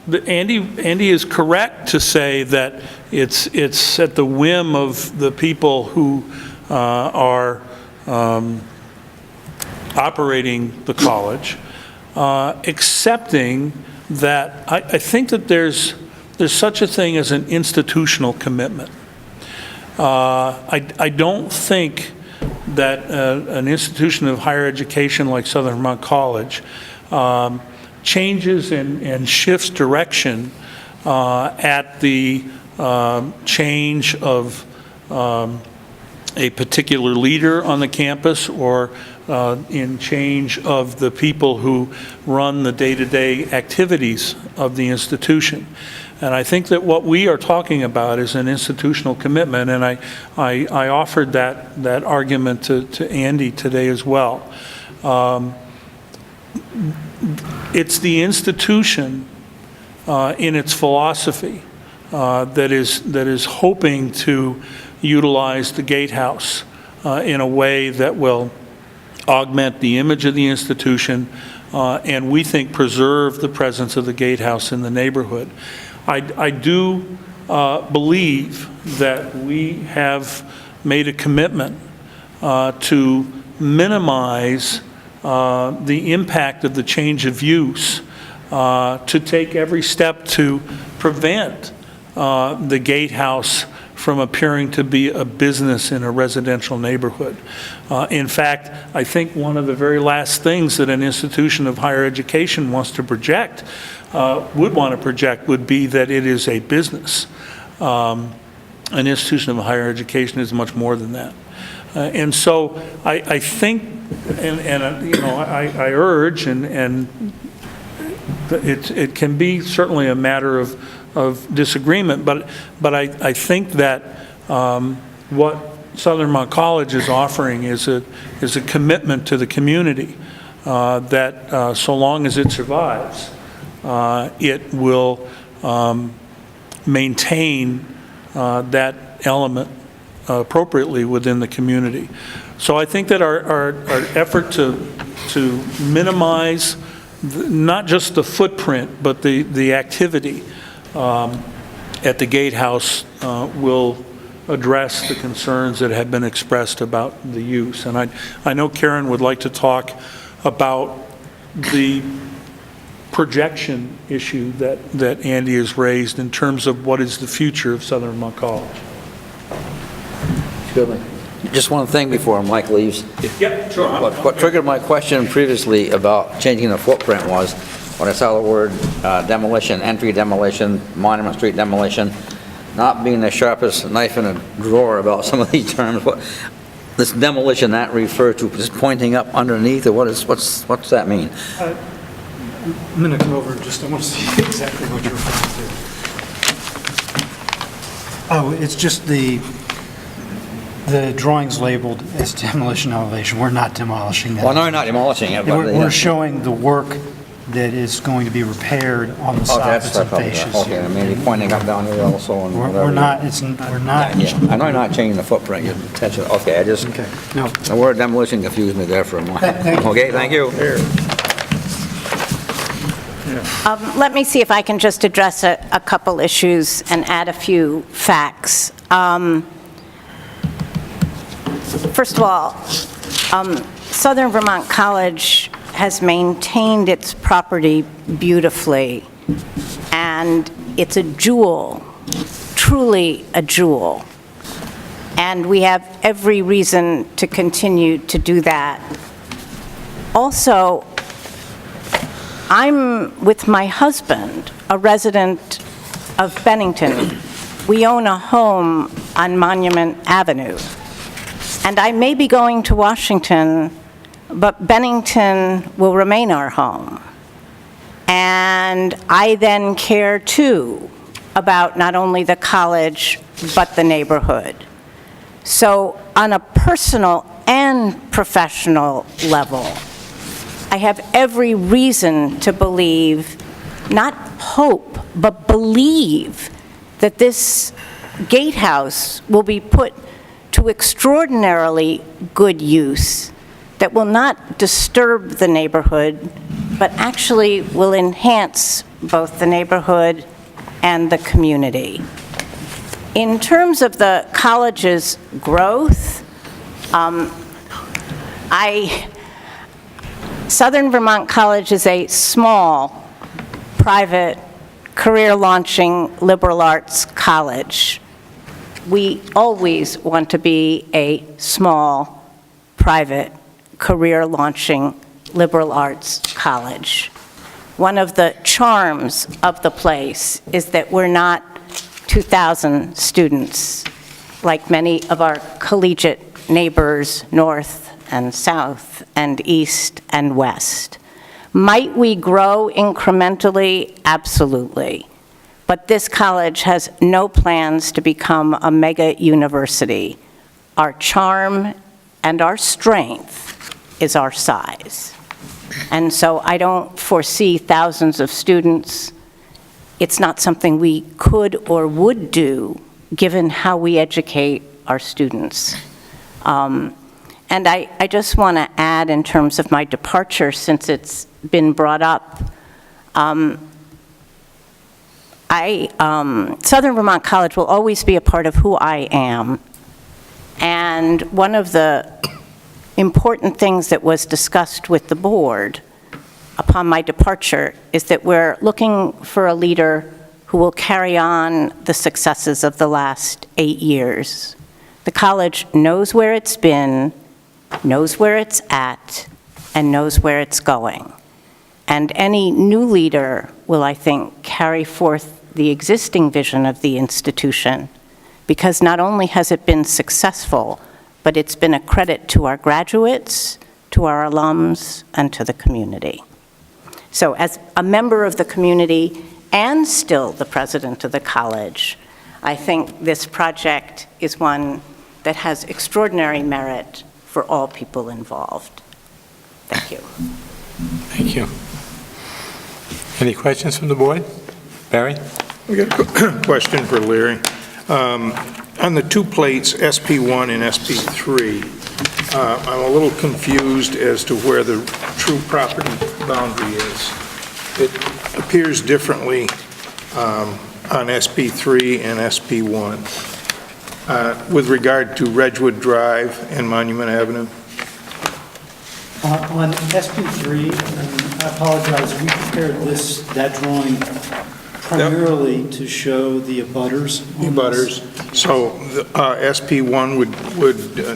Andy is correct to say that it's at the whim of the people who are operating the college, accepting that I think that there's such a thing as an institutional commitment. I don't think that an institution of higher education like Southern Vermont College changes and shifts direction at the change of a particular leader on the campus or in change of the people who run the day-to-day activities of the institution. And I think that what we are talking about is an institutional commitment, and I offered that argument to Andy today as well. It's the institution in its philosophy that is hoping to utilize the gatehouse in a way that will augment the image of the institution and we think preserve the presence of the gatehouse in the neighborhood. I do believe that we have made a commitment to minimize the impact of the change of use, to take every step to prevent the gatehouse from appearing to be a business in a residential neighborhood. In fact, I think one of the very last things that an institution of higher education wants to project, would be that it is a business. An institution of higher education is much more than that. And so I think, I urge, and it can be certainly a matter of disagreement, but I think that what Southern Vermont College is offering is a commitment to the community that so long as it survives, it will maintain that element appropriately within the community. So I think that our effort to minimize not just the footprint, but the activity at the gatehouse will address the concerns that have been expressed about the use. And I know Karen would like to talk about the projection issue that Andy has raised in terms of what is the future of Southern Vermont College. Just one thing before Mike leaves. Yep, sure. What triggered my question previously about changing the footprint was when I saw the word demolition, entry demolition, Monument Street demolition, not being the sharpest knife in a drawer about some of these terms. What this demolition that refer to, just pointing up underneath, or what's that mean? I'm going to come over just, I want to see exactly what you're referring to. Oh, it's just the drawing's labeled as demolition elevation. We're not demolishing that. Well, no, we're not demolishing it, but we're showing the work that is going to be repaired on the soffits and fascias. Okay, maybe pointing up down here also and whatever. We're not. Yeah, I know you're not changing the footprint. You're touching. Okay, I just. Okay. No. The word demolition confused me there for a moment. Okay, thank you. Let me see if I can just address a couple issues and add a few facts. First of all, Southern Vermont College has maintained its property beautifully, and it's a jewel, truly a jewel. And we have every reason to continue to do that. Also, I'm with my husband, a resident of Bennington. We own a home on Monument Avenue. And I may be going to Washington, but Bennington will remain our home. And I then care, too, about not only the college, but the neighborhood. So on a personal and professional level, I have every reason to believe, not hope, but believe that this gatehouse will be put to extraordinarily good use that will not disturb the neighborhood, but actually will enhance both the neighborhood and the community. In terms of the college's growth, Southern Vermont College is a small, private, career-launching liberal arts college. We always want to be a small, private, career-launching liberal arts college. One of the charms of the place is that we're not 2,000 students, like many of our collegiate neighbors, north and south and east and west. Might we grow incrementally? Absolutely. But this college has no plans to become a mega university. Our charm and our strength is our size. And so I don't foresee thousands of students. It's not something we could or would do, given how we educate our students. And I just want to add, in terms of my departure, since it's been brought up, Southern Vermont College will always be a part of who I am. And one of the important things that was discussed with the board upon my departure is that we're looking for a leader who will carry on the successes of the last 8 years. The college knows where it's been, knows where it's at, and knows where it's going. And any new leader will, I think, carry forth the existing vision of the institution, because not only has it been successful, but it's been a credit to our graduates, to our alums, and to the community. So as a member of the community and still the president of the college, I think this project is one that has extraordinary merit for all people involved. Thank you. Thank you. Any questions from the board? Barry? We got a question for Larry. On the two plates, SP1 and SP3, I'm a little confused as to where the true property boundary is. It appears differently on SP3 and SP1. With regard to Redwood Drive and Monument Avenue? On SP3, I apologize, we prepared that drawing primarily to show the abutters. So SP1 would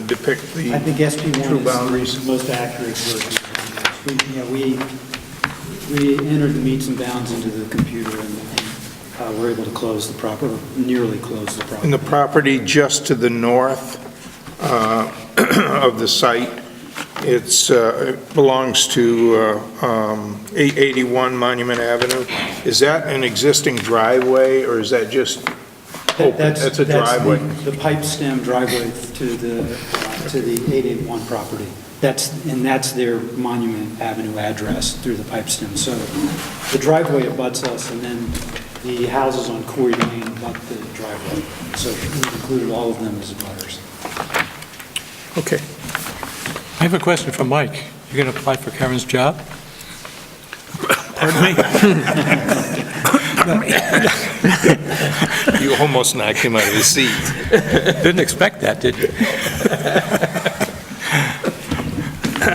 depict the I think SP1 true is boundaries. the most accurate version. We entered the meets and bounds into the computer and were able to close the property, nearly close the property. And the property just to the north of the site, it belongs to 881 Monument Avenue. Is that an existing driveway, or is that just open? That's a driveway? That's the pipe stem driveway to the 881 property. That's their Monument Avenue address through the pipe stem. So the driveway abuts us, and then the houses on Corey Lane abut the driveway. So we included all of them as abutters. Okay. I have a question for Mike. You're going to apply for Karen's job? Pardon me? You almost knocked him out of his seat. Didn't expect that, did you?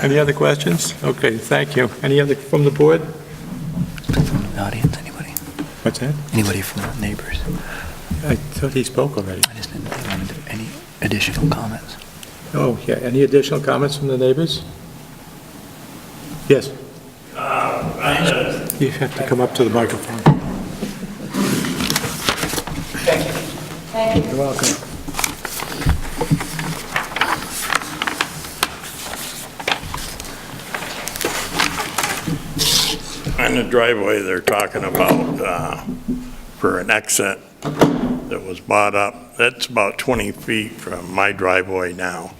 Any other questions? Okay, thank you. Any other from the board? From the audience, anybody? What's that? Anybody from the neighbors? I thought he spoke already. I just didn't know if they wanted any additional comments. Oh, yeah. Any additional comments from the neighbors? Yes. You have to come up to the microphone. Thank you. You're welcome. On the driveway they're talking about for an exit that was bought up, that's about 20 feet from my driveway now.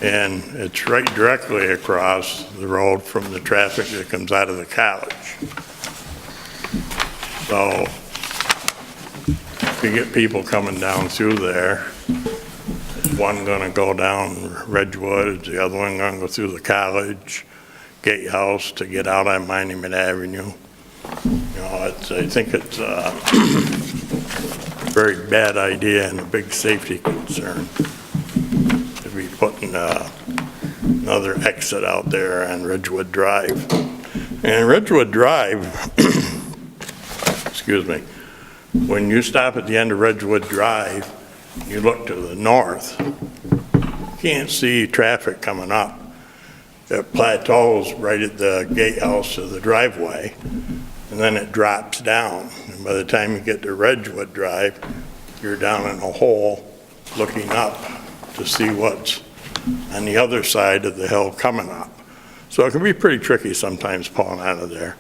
And it's right directly across the road from the traffic that comes out of the college. So if you get people coming down through there, is one gonna go down Redwood, is the other one gonna go through the college gatehouse to get out on Monument Avenue? You know, I think it's a very bad idea and a big safety concern to be putting another exit out there on Ridgewood Drive. And Ridgewood Drive, excuse me, when you stop at the end of Ridgewood Drive, you look to the north, you can't see traffic coming up. It plateaus right at the gatehouse of the driveway, and then it drops down. And by the time you get to Ridgewood Drive, you're down in a hole looking up to see what's on the other side of the hill coming up. So it can be pretty tricky sometimes pulling out of there.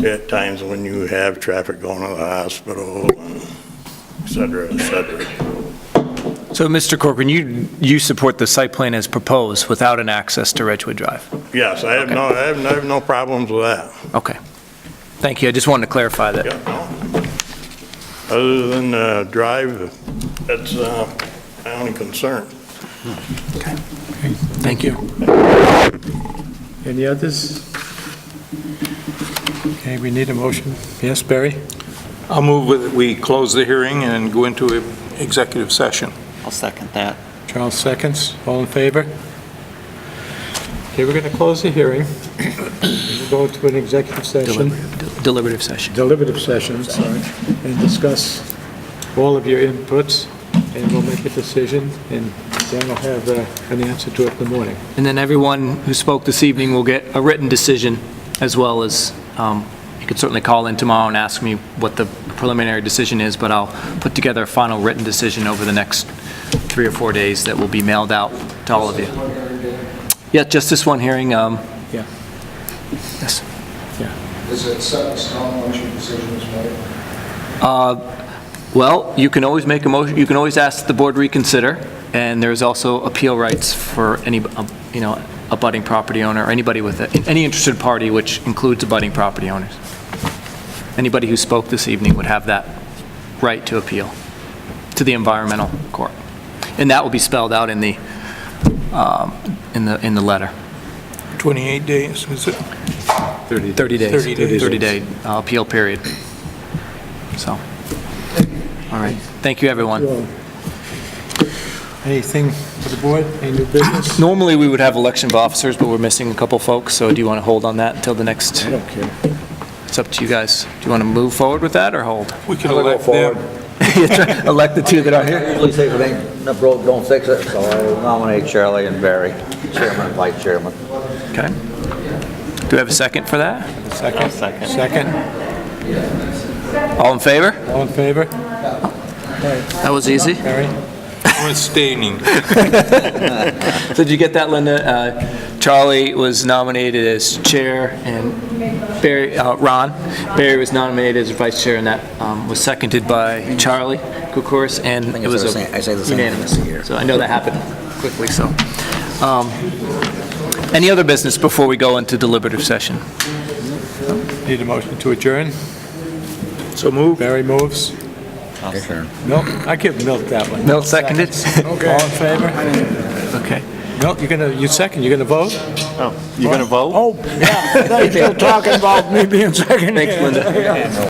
At times when you have traffic going to the hospital, and et cetera, et cetera. So, Mr. Corcoran, you support the site plan as proposed without an access to Ridgewood Drive? Yes, I have no problems with that. Okay. Thank you. I just wanted to clarify that. Yeah, no. Other than the drive, that's my only concern. Okay. Thank you. Any others? Okay, we need a motion. Yes, Barry? I'll move with, we close the hearing and go into an executive session. I'll second that. Charles seconds. All in favor? Okay, we're going to close the hearing. We'll go into an executive session. Deliberative session. Deliberative session, sorry, and discuss all of your inputs, and we'll make a decision, and Dan will have an answer to it in the morning. And then everyone who spoke this evening will get a written decision, as well as, you could certainly call in tomorrow and ask me what the preliminary decision is, but I'll put together a final written decision over the next 3 or 4 days that will be mailed out to all of you. Yeah, just this one hearing, Yeah. yes. Is it set in stone once your decision is made? Well, you can always make a motion, you can always ask the board reconsider, and there's also appeal rights for any, a budding property owner, or anybody with, any interested party, which includes abutting property owners. Anybody who spoke this evening would have that right to appeal to the environmental court. And that will be spelled out in the letter. 28 days, is it? 30 days. 30 days. 30-day appeal period. So, all right. Thank you, everyone. Anything for the board? Any new business? Normally, we would have election of officers, but we're missing a couple folks, so do you want to hold on that until the next? I don't care. It's up to you guys. Do you want to move forward with that or hold? We can elect them. Elect the two that are here? Usually say if it ain't the broke, don't fix it, so I nominate Charlie and Barry, chairman and vice chairman. Okay. Do we have a second for that? Second? Second? All in favor? All in favor? That was easy. Barry? I'm abstaining. So did you get that, Linda? Charlie was nominated as chair, and Barry, Ron, Barry was nominated as vice chair, and that was seconded by Charlie Kukoris, and it was I say the same unanimous. thing here. So I know that happened quickly, so. Any other business before we go into deliberative session? Need a motion to adjourn? So move. Barry moves. Sure. Milt, I give Milt that one. Milt seconded? Okay. All in favor? Okay. Milt, you second, you're going to vote? Oh, you going to vote? Oh, yeah, they're still talking about me being second. Thanks, Linda.